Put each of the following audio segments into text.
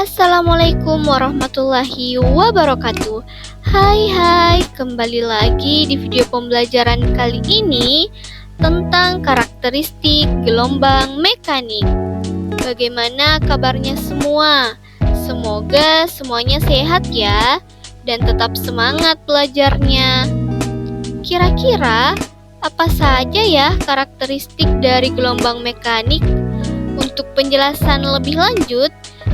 Assalamualaikum warahmatullahi wabarakatuh. Hai, kembali lagi di video pembelajaran kali ini tentang karakteristik gelombang mekanik. Bagaimana kabarnya semua? Semoga semuanya sehat ya, dan tetap semangat belajarnya. Kira-kira apa saja ya karakteristik dari gelombang mekanik? Untuk penjelasan lebih lanjut,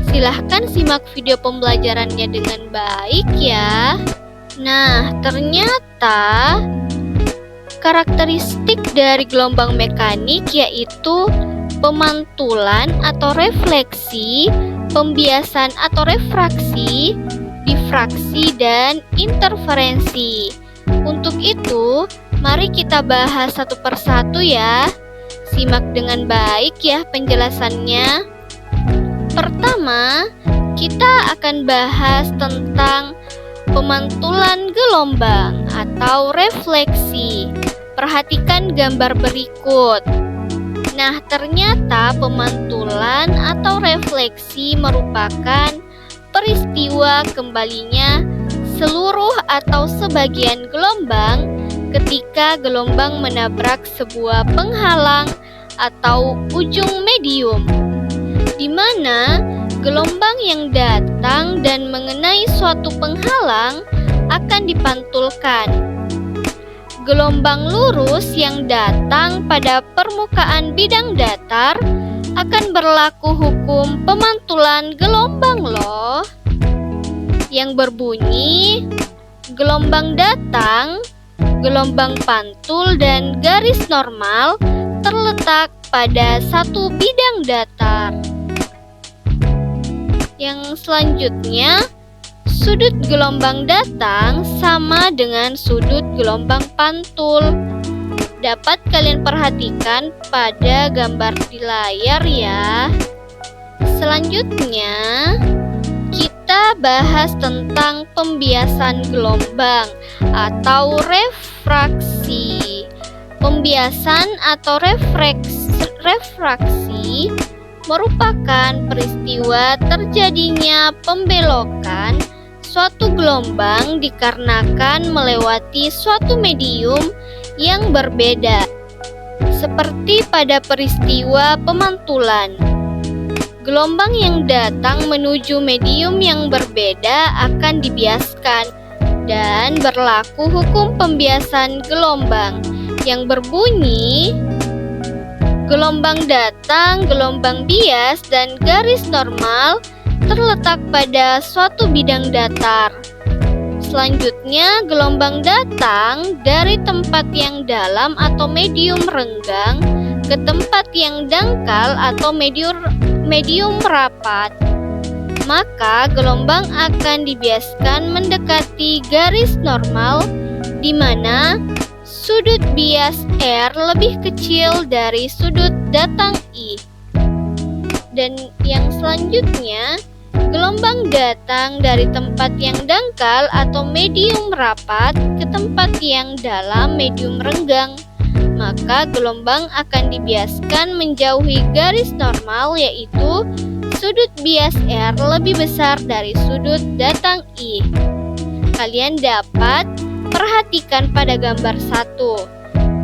silahkan simak video pembelajarannya dengan baik ya. Nah, ternyata karakteristik dari gelombang mekanik yaitu pemantulan atau refleksi, pembiasan atau refraksi, difraksi, dan interferensi. Untuk itu, mari kita bahas satu persatu ya. Simak dengan baik ya penjelasannya. Pertama, kita akan bahas tentang pemantulan gelombang atau refleksi. Perhatikan gambar berikut. Nah, ternyata pemantulan atau refleksi merupakan peristiwa kembalinya seluruh atau sebagian gelombang ketika gelombang menabrak sebuah penghalang atau ujung medium, di mana gelombang yang datang dan mengenai suatu penghalang akan dipantulkan. Gelombang lurus yang datang pada permukaan bidang datar akan berlaku hukum pemantulan gelombang loh, yang berbunyi gelombang datang, gelombang pantul, dan garis normal terletak pada satu bidang datar. Yang selanjutnya, sudut gelombang datang sama dengan sudut gelombang pantul. Dapat kalian perhatikan pada gambar di layar ya. Selanjutnya, kita bahas tentang pembiasan gelombang atau refraksi. Pembiasan atau refraksi merupakan peristiwa terjadinya pembelokan suatu gelombang dikarenakan melewati suatu medium yang berbeda, seperti pada peristiwa pemantulan. Gelombang yang datang menuju medium yang berbeda akan dibiaskan dan berlaku hukum pembiasan gelombang yang berbunyi gelombang datang, gelombang bias, dan garis normal terletak pada suatu bidang datar. Selanjutnya, gelombang datang dari tempat yang dalam atau medium renggang ke tempat yang dangkal atau medium rapat. Maka gelombang akan dibiaskan mendekati garis normal di mana sudut bias R lebih kecil dari sudut datang I. Dan yang selanjutnya, gelombang datang dari tempat yang dangkal atau medium rapat ke tempat yang dalam medium renggang. Maka gelombang akan dibiaskan menjauhi garis normal, yaitu sudut bias R lebih besar dari sudut datang I. Kalian dapat perhatikan pada gambar 1.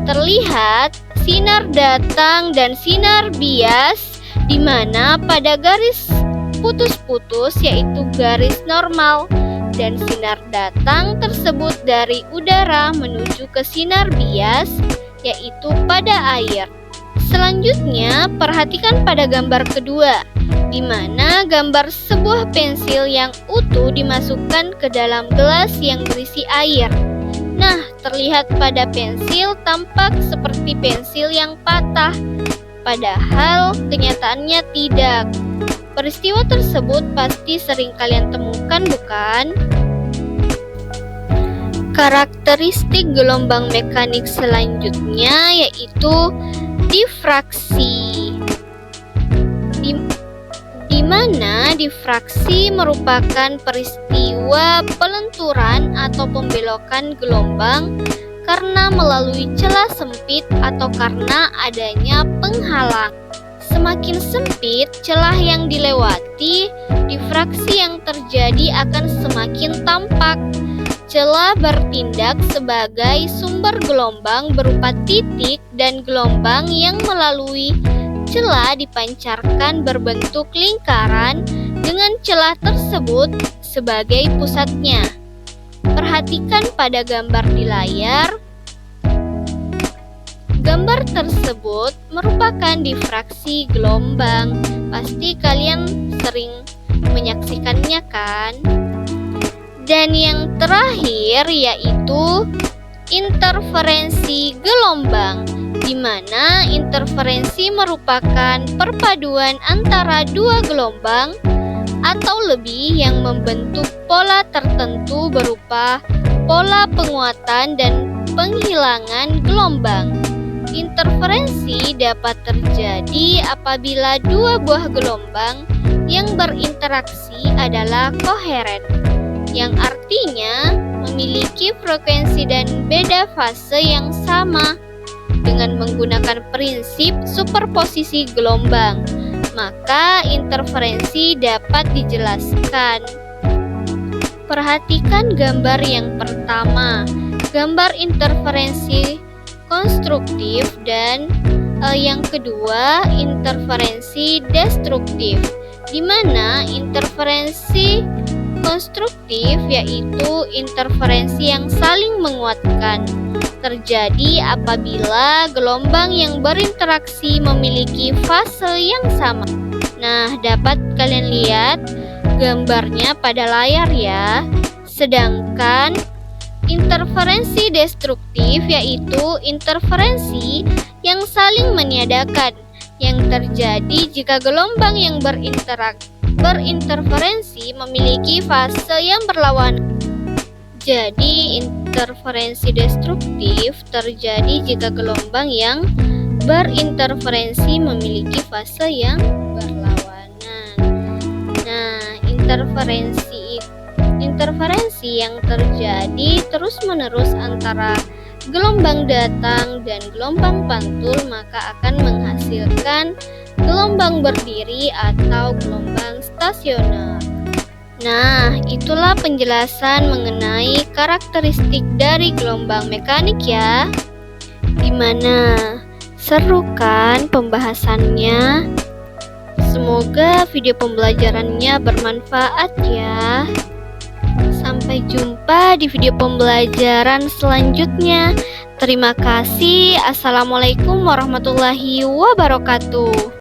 Terlihat sinar datang dan sinar bias, di mana pada garis putus-putus yaitu garis normal, dan sinar datang tersebut dari udara menuju ke sinar bias yaitu pada air. Selanjutnya, perhatikan pada gambar kedua, di mana gambar sebuah pensil yang utuh dimasukkan ke dalam gelas yang berisi air. Nah, terlihat pada pensil tampak seperti pensil yang patah, padahal kenyataannya tidak. Peristiwa tersebut pasti sering kalian temukan, bukan? Karakteristik gelombang mekanik selanjutnya yaitu difraksi. Di mana difraksi merupakan peristiwa pelenturan atau pembelokan gelombang karena melalui celah sempit atau karena adanya penghalang. Semakin sempit celah yang dilewati, difraksi interaksi yang terjadi akan semakin tampak. Celah bertindak sebagai sumber gelombang berupa titik dan gelombang yang melalui celah dipancarkan berbentuk lingkaran dengan celah tersebut sebagai pusatnya. Perhatikan pada gambar di layar. Gambar tersebut merupakan difraksi gelombang. Pasti kalian sering menyaksikannya kan? Dan yang terakhir yaitu interferensi gelombang, di mana interferensi merupakan perpaduan antara dua gelombang atau lebih yang membentuk pola tertentu berupa pola penguatan dan penghilangan gelombang. Interferensi dapat terjadi apabila dua buah gelombang yang berinteraksi adalah koheren, yang artinya memiliki frekuensi dan beda fase yang sama. Dengan menggunakan prinsip superposisi gelombang, maka interferensi dapat dijelaskan. Perhatikan gambar yang pertama, gambar interferensi konstruktif, dan yang kedua interferensi destruktif, di mana interferensi konstruktif yaitu interferensi yang saling menguatkan, terjadi apabila gelombang yang berinteraksi memiliki fase yang sama. Nah, dapat kalian lihat gambarnya pada layar ya. Sedangkan interferensi destruktif yaitu interferensi yang saling meniadakan, yang terjadi jika gelombang yang berinterferensi memiliki fase yang berlawanan. Jadi, interferensi destruktif terjadi jika gelombang yang berinterferensi memiliki fase yang berlawanan. Nah, interferensi yang terjadi terus-menerus antara gelombang datang dan gelombang pantul maka akan menghasilkan gelombang berdiri atau gelombang stasioner. Nah, itulah penjelasan mengenai karakteristik dari gelombang mekanik ya. Gimana? Seru kan pembahasannya? Semoga video pembelajarannya bermanfaat ya. Sampai jumpa di video pembelajaran selanjutnya. Terima kasih. Assalamualaikum warahmatullahi wabarakatuh.